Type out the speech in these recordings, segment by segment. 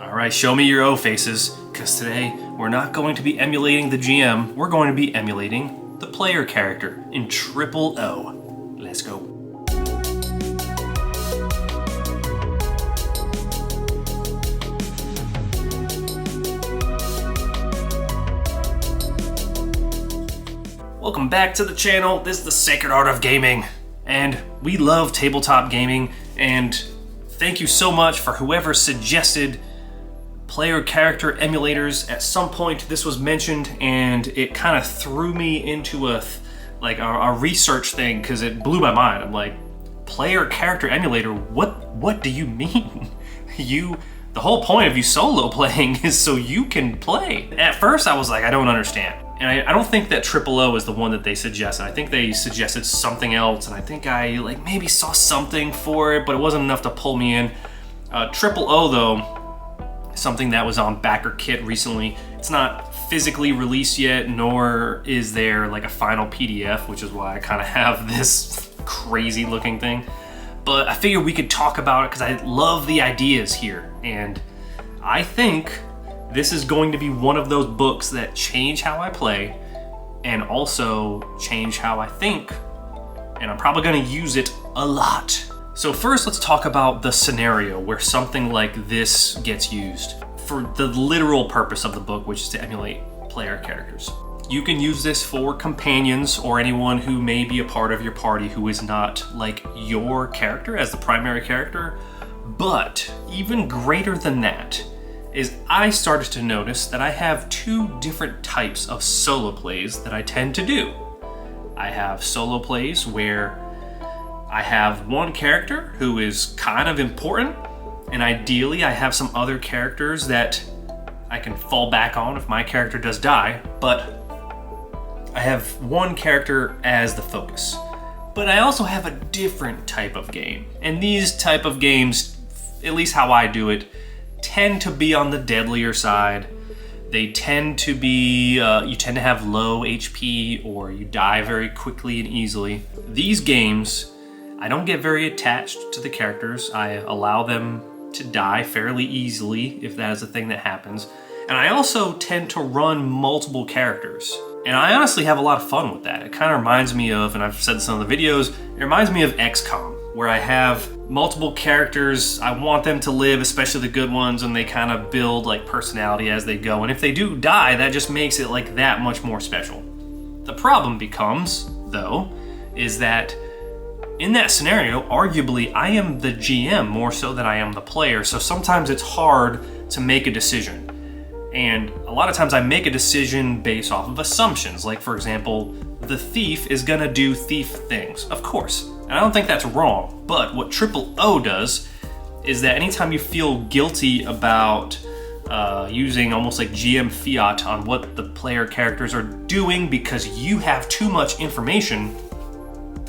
Alright, show me your O faces, because today we're not going to be emulating the GM, we're going to be emulating the player character in Triple O. Let's go. Welcome back to the channel. This is the Sacred Art of Gaming, and we love tabletop gaming, and thank you so much for whoever suggested player character emulators. At some point this was mentioned and it kind of threw me into a research thing because it blew my mind. I'm like, player character emulator, what do you mean? The whole point of you solo playing is so you can play. At first I was like, I don't understand. And I don't think that Triple O is the one that they suggested. I think they suggested something else, and I think I maybe saw something for it, but it wasn't enough to pull me in. Triple O though, something that was on Backer Kit recently. It's not physically released yet, nor is there a final PDF, which is why I kind of have this crazy looking thing. But I figured we could talk about it because I love the ideas here, and I think this is going to be one of those books that change how I play and also change how I think, and I'm probably going to use it a lot. So first, let's talk about the scenario where something like this gets used for the literal purpose of the book, which is to emulate player characters. You can use this for companions or anyone who may be a part of your party who is not like your character as the primary character. But even greater than that is I started to notice that I have two different types of solo plays that I tend to do. I have solo plays where I have one character who is kind of important, and ideally I have some other characters that I can fall back on if my character does die, but I have one character as the focus. But I also have a different type of game, and these type of games, at least how I do it, tend to be on the deadlier side. They tend to be, you tend to have low HP, or you die very quickly and easily. These games, I don't get very attached to the characters. I allow them to die fairly easily if that is a thing that happens. And I also tend to run multiple characters. And I honestly have a lot of fun with that. It kind of reminds me of, and I've said this in the videos, it reminds me of XCOM, where I have multiple characters. I want them to live, especially the good ones, and they kind of build personality as they go. And if they do die, that just makes it that much more special. The problem becomes, though, is that in that scenario, arguably, I am the GM more so than I am the player, so sometimes it's hard to make a decision. And a lot of times I make a decision based off of assumptions, like for example, the thief is gonna do thief things, of course. And I don't think that's wrong, but what Triple O does is that anytime you feel guilty about using almost like GM fiat on what the player characters are doing because you have too much information,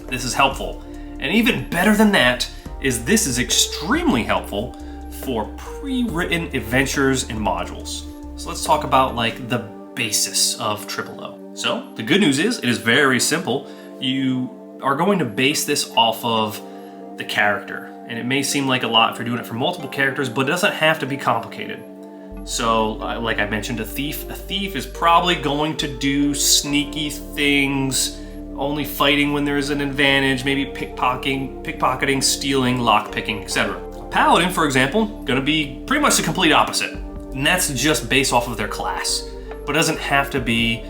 this is helpful. And even better than that is this is extremely helpful for pre-written adventures and modules. So let's talk about the basis of Triple O. So the good news is it is very simple. You are going to base this off of the character. And it may seem like a lot if you're doing it for multiple characters, but it doesn't have to be complicated. So like I mentioned, a thief is probably going to do sneaky things, only fighting when there's an advantage, maybe pickpocketing, stealing, lockpicking, etc. A paladin, for example, gonna be pretty much the complete opposite. And that's just based off of their class. But it doesn't have to be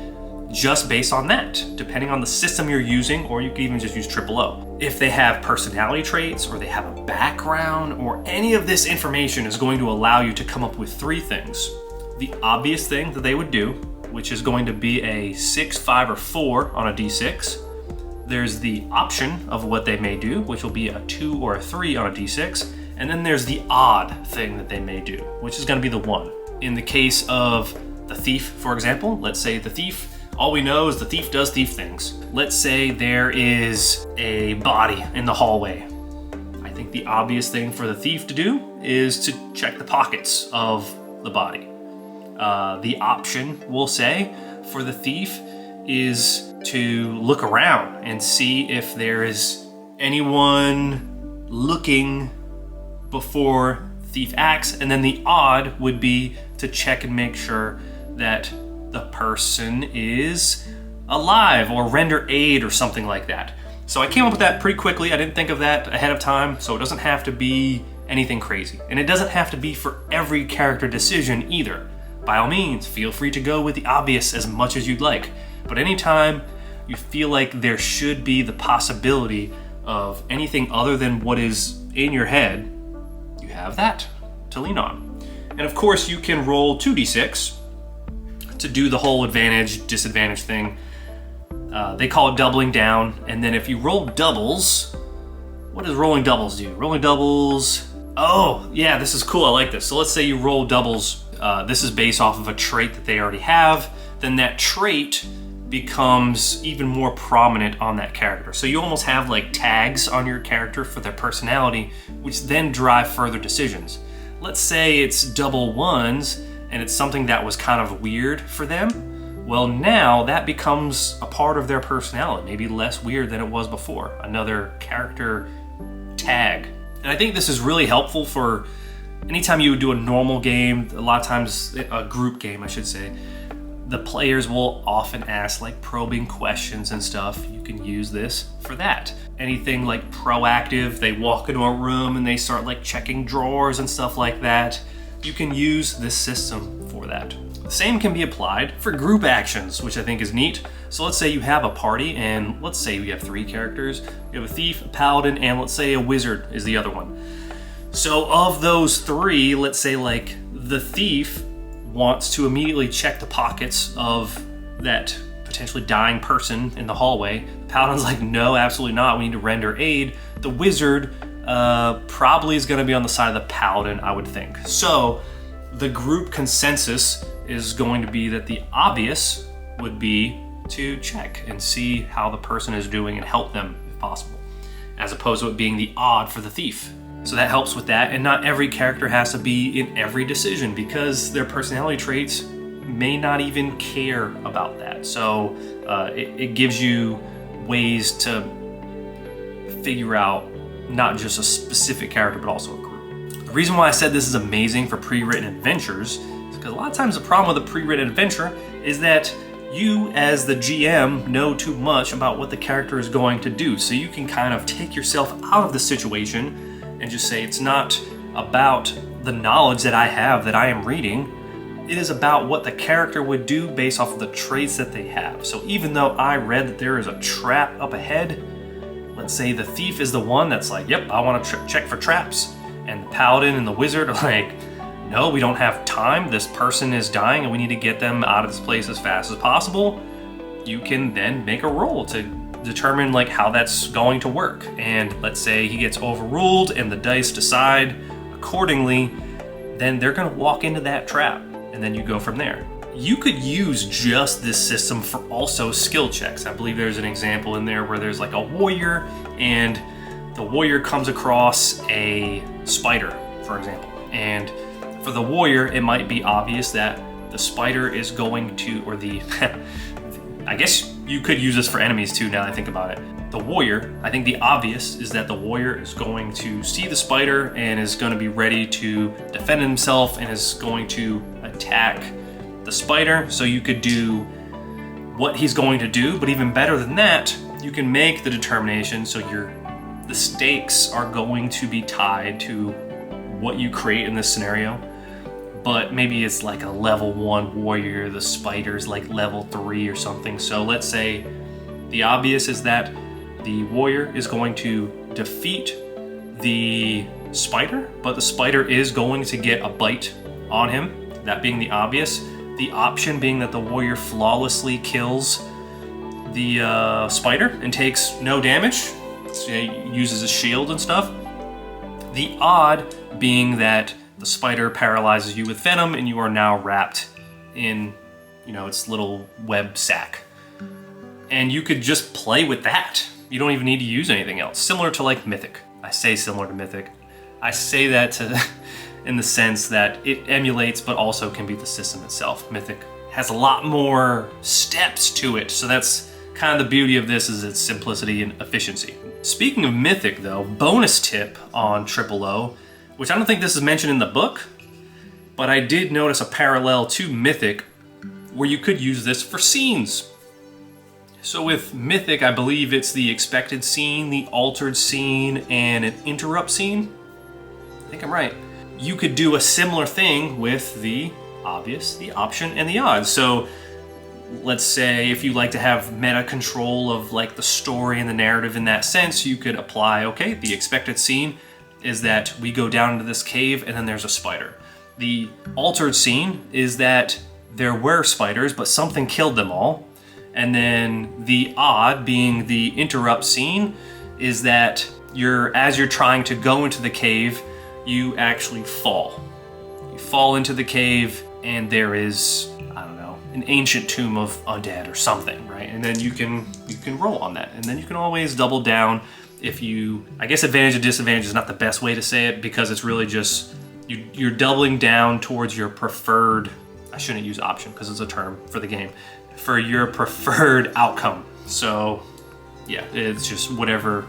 just based on that, depending on the system you're using, or you can even just use Triple O. If they have personality traits, or they have a background, or any of this information is going to allow you to come up with three things. The obvious thing that they would do, which is going to be a 6, 5, or 4 on a D6. There's the option of what they may do, which will be a 2 or a 3 on a D6. And then there's the odd thing that they may do, which is going to be the 1. In the case of the thief, for example, let's say the thief, all we know is the thief does thief things. Let's say there is a body in the hallway. I think the obvious thing for the thief to do is to check the pockets of the body. The option, we'll say, for the thief is to look around and see if there is anyone looking before thief acts, and then the odd would be to check and make sure that the person is alive or render aid or something like that. So I came up with that pretty quickly. I didn't think of that ahead of time, so it doesn't have to be anything crazy. And it doesn't have to be for every character decision either. By all means, feel free to go with the obvious as much as you'd like. But anytime you feel like there should be the possibility of anything other than what is in your head, you have that to lean on. And of course, you can roll 2d6 to do the whole advantage, disadvantage thing. They call it doubling down. And then if you roll doubles, what does rolling doubles do? Rolling doubles, oh yeah, this is cool, I like this. So let's say you roll doubles, this is based off of a trait that they already have, then that trait becomes even more prominent on that character. So you almost have like tags on your character for their personality, which then drive further decisions. Let's say it's double ones and it's something that was kind of weird for them. Well, now that becomes a part of their personality, maybe less weird than it was before, another character tag. And I think this is really helpful for anytime you would do a normal game, a lot of times a group game, I should say, the players will often ask like probing questions and stuff. You can use this for that. Anything like proactive, they walk into a room and they start like checking drawers and stuff like that. You can use this system for that. The same can be applied for group actions, which I think is neat. So let's say you have a party and let's say we have 3 characters. You have a thief, a paladin, and let's say a wizard is the other one. So of those 3, let's say like the thief wants to immediately check the pockets of that potentially dying person in the hallway. The paladin's like, no, absolutely not, we need to render aid. The wizard probably is gonna be on the side of the paladin, I would think. So the group consensus is going to be that the obvious would be to check and see how the person is doing and help them if possible, as opposed to it being the odd for the thief. So that helps with that, and not every character has to be in every decision because their personality traits may not even care about that. So it gives you ways to figure out not just a specific character, but also a group. The reason why I said this is amazing for pre-written adventures is because a lot of times the problem with a pre-written adventure is that you as the GM know too much about what the character is going to do. So you can kind of take yourself out of the situation and just say, it's not about the knowledge that I have that I am reading. It is about what the character would do based off of the traits that they have. So even though I read that there is a trap up ahead, let's say the thief is the one that's like, yep, I want to check for traps. And the paladin and the wizard are like, no, we don't have time. This person is dying and we need to get them out of this place as fast as possible. You can then make a roll to determine like how that's going to work. And let's say he gets overruled and the dice decide accordingly, then they're going to walk into that trap and then you go from there. You could use just this system for also skill checks. I believe there's an example in there where there's like a warrior and the warrior comes across a spider, for example. And for the warrior, it might be obvious that the spider is going to, or the, I guess you could use this for enemies too now that I think about it. The warrior, I think the obvious is that the warrior is going to see the spider and is going to be ready to defend himself and is going to attack the spider. So you could do what he's going to do, but even better than that, you can make the determination so the stakes are going to be tied to what you create in this scenario. But maybe it's like a level 1 warrior, the spider's like level 3 or something. So let's say the obvious is that the warrior is going to defeat the spider, but the spider is going to get a bite on him, that being the obvious. The option being that the warrior flawlessly kills the spider and takes no damage, so he uses a shield and stuff. The odd being that the spider paralyzes you with venom and you are now wrapped in, its little web sack. And you could just play with that. You don't even need to use anything else. Similar to like Mythic. I say similar to Mythic. I say that in the sense that it emulates but also can be the system itself. Mythic has a lot more steps to it, so that's kind of the beauty of this, is its simplicity and efficiency. Speaking of Mythic though, bonus tip on Triple O, which I don't think this is mentioned in the book, but I did notice a parallel to Mythic where you could use this for scenes. So with Mythic, I believe it's the expected scene, the altered scene, and an interrupt scene. I think I'm right. You could do a similar thing with the obvious, the option, and the odds. So let's say if you like to have meta control of like the story and the narrative in that sense, you could apply, okay, the expected scene is that we go down into this cave and then there's a spider. The altered scene is that there were spiders, but something killed them all. And then the odd, being the interrupt scene, is that as you're trying to go into the cave, you actually fall. You fall into the cave and there is, I don't know, an ancient tomb of undead or something, right? And then you can roll on that. And then you can always double down if you, I guess advantage and disadvantage is not the best way to say it because it's really just, you're doubling down towards your preferred, I shouldn't use option because it's a term for the game, for your preferred outcome. So yeah, it's just whatever,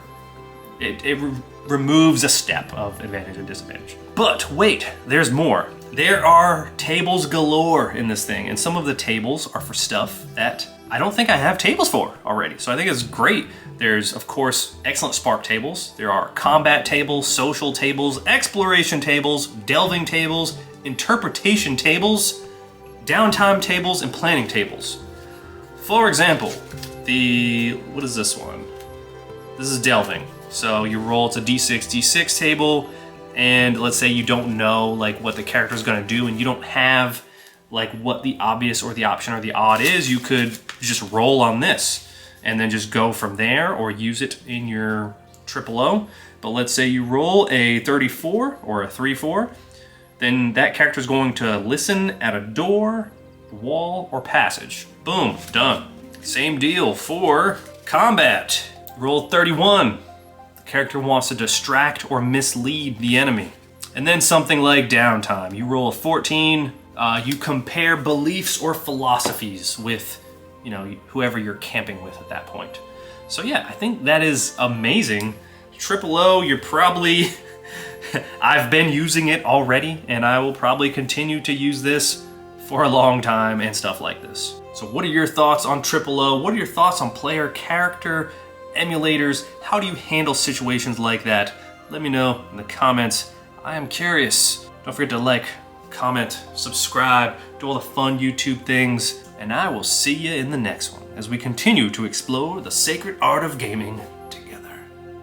it removes a step of advantage and disadvantage. But wait, there's more. There are tables galore in this thing, and some of the tables are for stuff that I don't think I have tables for already. So I think it's great. There's, of course, excellent spark tables. There are combat tables, social tables, exploration tables, delving tables, interpretation tables, downtime tables, and planning tables. For example, what is this one? This is delving. So you roll, it's a D6 table, and let's say you don't know like what the character is going to do, and you don't have like what the obvious or the option or the odd is. You could just roll on this and then just go from there, or use it in your O. But let's say you roll a 34 or a 3-4, then that character is going to listen at a door, wall, or passage. Boom, done. Same deal for combat. Roll 31. Character wants to distract or mislead the enemy. And then something like downtime. You roll a 14, you compare beliefs or philosophies with, whoever you're camping with at that point. So yeah, I think that is amazing. O, you're probably, I've been using it already, and I will probably continue to use this for a long time and stuff like this. So what are your thoughts on O? What are your thoughts on player character emulators? How do you handle situations like that? Let me know in the comments. I am curious. Don't forget to like, comment, subscribe, do all the fun YouTube things, and I will see you in the next one as we continue to explore the sacred art of gaming.